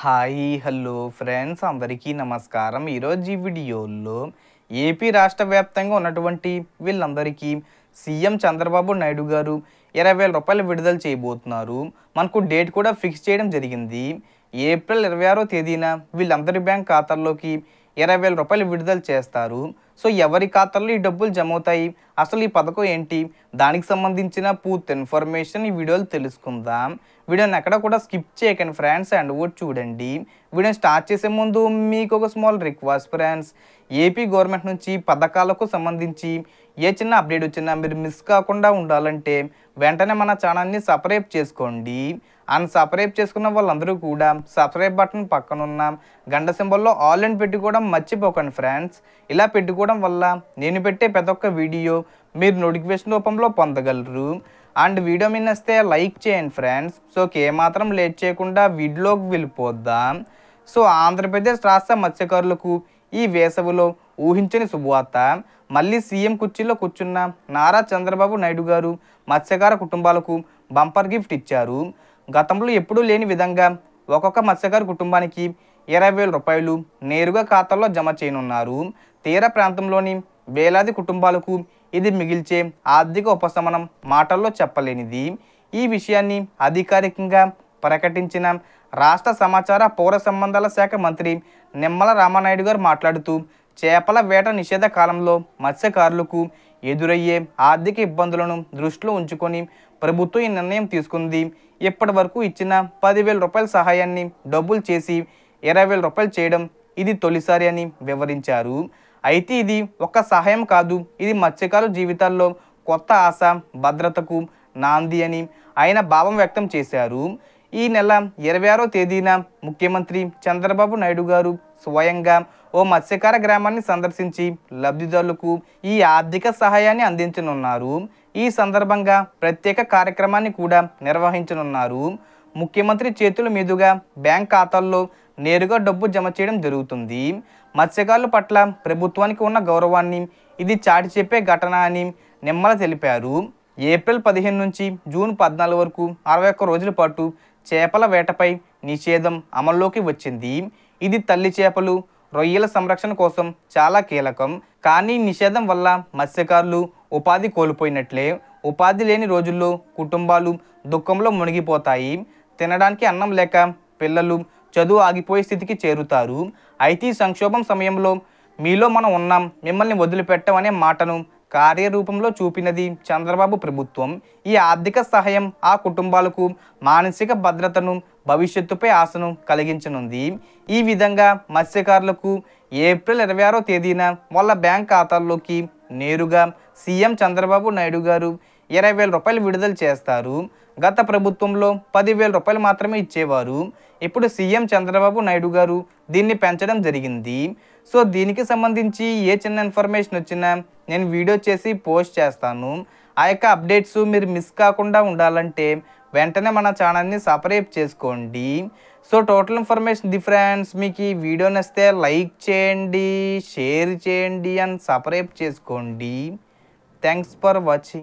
Hi hello friends అందరికీ నమస్కారం. ఈరోజు ఈ వీడియోలో ఏపీ రాష్ట్ర వ్యాప్తంగా ఉన్నటువంటి వీళ్ళందరికీ సీఎం చంద్రబాబు నాయుడు గారు 20,000 రూపాయలు విడుదల చేయబోతున్నారు. మనకు డేట్ కూడా ఫిక్స్ చేయడం జరిగింది. ఏప్రిల్ 26వ తేదీన వీళ్ళందరి బ్యాంక్ ఖాతాల్లోకి 20,000 రూపాయలు విడుదల చేస్తారు. సో ఎవరి ఖాతాల్లో ఈ డబ్బులు జమ అవుతాయి, అసలు ఈ పథకం ఏంటి, దానికి సంబంధించిన పూర్తి ఇన్ఫర్మేషన్ ఈ వీడియోలో తెలుసుకుందాం. వీడియోని ఎక్కడ కూడా స్కిప్ చేయకండి ఫ్రెండ్స్, అండ్ కూడా చూడండి. వీడియోని స్టార్ట్ చేసే ముందు మీకు ఒక small request friends, AP government నుంచి పథకాలకు సంబంధించి ఏ చిన్న అప్డేట్ వచ్చినా మీరు మిస్ కాకుండా ఉండాలంటే వెంటనే మన ఛానల్ని సబ్స్క్రైబ్ చేసుకోండి. అండ్ సబ్స్క్రైబ్ చేసుకున్న వాళ్ళందరూ కూడా సబ్స్క్రైబ్ బటన్ పక్కనున్న గంట సింబల్లో ఆల్ అని పెట్టుకోవడం మర్చిపోకండి ఫ్రెండ్స్. ఇలా పెట్టుకోవడం వల్ల నేను పెట్టే ప్రతి ఒక్క వీడియో మీరు నోటిఫికేషన్ రూపంలో పొందగలరు. అండ్ వీడియో మీద వస్తే లైక్ చేయండి ఫ్రెండ్స్. సో ఏమాత్రం లేట్ చేయకుండా వీడియోలోకి వెళ్ళిపోద్దాం. సో ఆంధ్రప్రదేశ్ రాష్ట్ర మత్స్యకారులకు ఈ వేసవిలో ఊహించని శుభవార్త. మళ్ళీ సీఎం కుర్చీలో కూర్చున్న నారా చంద్రబాబు నాయుడు గారు మత్స్యకార కుటుంబాలకు బంపర్ గిఫ్ట్ ఇచ్చారు. గతంలో ఎప్పుడూ లేని విధంగా ఒక్కొక్క మత్స్యకార కుటుంబానికి 20,000 రూపాయలు నేరుగా ఖాతాల్లో జమ చేయనున్నారు. తీర ప్రాంతంలోని వేలాది కుటుంబాలకు ఇది మిగిల్చే ఆర్థిక ఉపశమనం మాటల్లో చెప్పలేనిది. ఈ విషయాన్ని అధికారికంగా ప్రకటించిన రాష్ట్ర సమాచార పౌర సంబంధాల శాఖ మంత్రి నిమ్మల రామానాయుడు గారు మాట్లాడుతూ, చేపల వేట నిషేధ కాలంలో మత్స్యకారులకు ఎదురయ్యే ఆర్థిక ఇబ్బందులను దృష్టిలో ఉంచుకొని ప్రభుత్వం ఈ నిర్ణయం తీసుకుంది. ఇప్పటి వరకు ఇచ్చిన 10,000 రూపాయల సహాయాన్ని డబ్బులు చేసి 20,000 రూపాయలు చేయడం ఇది తొలిసారి అని వివరించారు. అయితే ఇది ఒక్క సహాయం కాదు, ఇది మత్స్యకారుల జీవితాల్లో కొత్త ఆశ, భద్రతకు నాంది అని ఆయన భావం వ్యక్తం చేశారు. ఈ నెల 26వ తేదీన ముఖ్యమంత్రి చంద్రబాబు నాయుడు గారు స్వయంగా ఓ మత్స్యకార గ్రామాన్ని సందర్శించి లబ్ధిదారులకు ఈ ఆర్థిక సహాయాన్ని అందించనున్నారు. ఈ సందర్భంగా ప్రత్యేక కార్యక్రమాన్ని కూడా నిర్వహించనున్నారు. ముఖ్యమంత్రి చేతుల మీదుగా బ్యాంక్ ఖాతాల్లో నేరుగా డబ్బు జమ చేయడం జరుగుతుంది. మత్స్యకారుల పట్ల ప్రభుత్వానికి ఉన్న గౌరవాన్ని ఇది చాటి చెప్పే ఘటన అని నిమ్మల తెలిపారు. ఏప్రిల్ 15 నుంచి జూన్ 14 వరకు 61 రోజుల పాటు చేపల వేటపై నిషేధం అమల్లోకి వచ్చింది. ఇది తల్లి చేపలు, రొయ్యల సంరక్షణ కోసం చాలా కీలకం. కానీ నిషేధం వల్ల మత్స్యకారులు ఉపాధి కోల్పోయినట్లే. ఉపాధి లేని రోజుల్లో కుటుంబాలు దుఃఖంలో మునిగిపోతాయి. తినడానికి అన్నం లేక పిల్లలు చదువు ఆగిపోయే స్థితికి చేరుతారు. అయితే ఈ సంక్షోభం సమయంలో మీలో మనం ఉన్నాం, మిమ్మల్ని వదిలిపెట్టమనే మాటను కార్యరూపంలో చూపినది చంద్రబాబు ప్రభుత్వం. ఈ ఆర్థిక సహాయం ఆ కుటుంబాలకు మానసిక భద్రతను, భవిష్యత్తుపై ఆశను కలిగించనుంది. ఈ విధంగా మత్స్యకారులకు ఏప్రిల్ 26వ తేదీన వాళ్ళ బ్యాంక్ ఖాతాల్లోకి నేరుగా సీఎం చంద్రబాబు నాయుడు గారు 20,000 రూపాయలు విడుదల చేస్తారు. గత ప్రభుత్వంలో 10,000 రూపాయలు మాత్రమే ఇచ్చేవారు. ఇప్పుడు సీఎం చంద్రబాబు నాయుడు గారు దీన్ని పెంచడం జరిగింది. సో దీనికి సంబంధించి ఏ చిన్న ఇన్ఫర్మేషన్ వచ్చినా నేను వీడియో చేసి పోస్ట్ చేస్తాను. ఆ యొక్క అప్డేట్స్ మీరు మిస్ కాకుండా ఉండాలంటే వెంటనే మన ఛానల్ని సబ్స్క్రైబ్ చేసుకోండి. సో టోటల్ ఇన్ఫర్మేషన్ ఫ్రెండ్స్, మీకు ఈ వీడియో నచ్చితే లైక్ చేయండి, షేర్ చేయండి అండ్ సబ్స్క్రైబ్ చేసుకోండి. Thanks for watching.